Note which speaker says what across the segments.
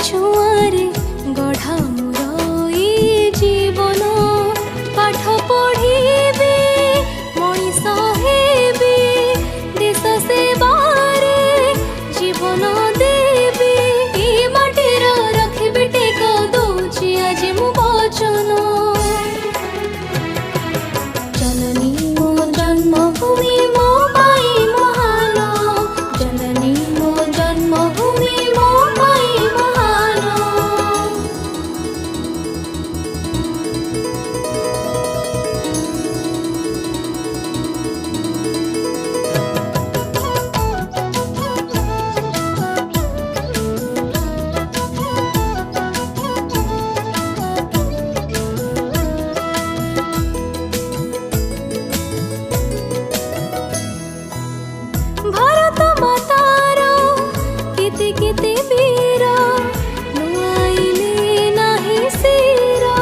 Speaker 1: छुआरे गढ़ा मोर ए जीवन पाठ पढ़िबे मनीष हेबे देश सेवारे जीवन देबे ए माटीर रखिबे टेक दौची आज मु वचन जननी मो जन्मभूमि मो पाई महान जननी मो जन्मभूमि मो पाई महान भारत मातार केते केते वीर नुआइले नाही सिरा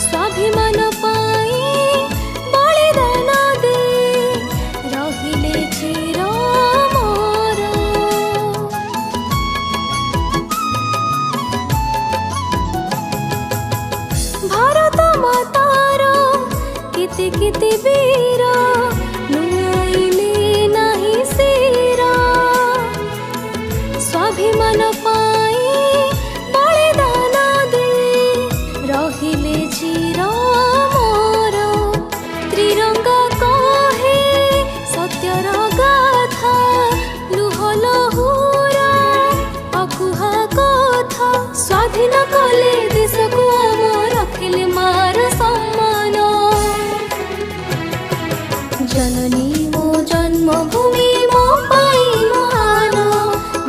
Speaker 1: स्वाभिमान पाई बलिदान दे रहिले चिर मोर भारत मातार केते केते वीर नुआइले नाही सिरा स्वाभिमान पाई बलिदान दे रहिले चिर मोर त्रिरंगा कहे सत्यर गाथा लुह लहुरा अकुहा कथा स्वाधीन कले देशको आम रखिले मार सम्मान जननी मो जन्मभूमि मो पाई महान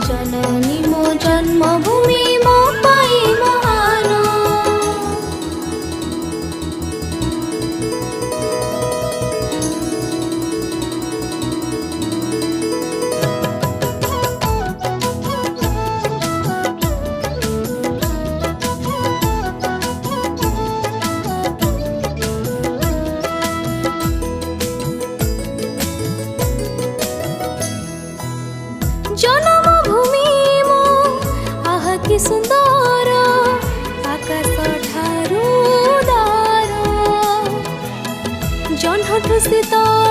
Speaker 1: जननी मो जन्मभूमि मो पाई महान जन्मभूमि मो आह कि सुंदर आकाश ठारू दार जह्नठु शीतल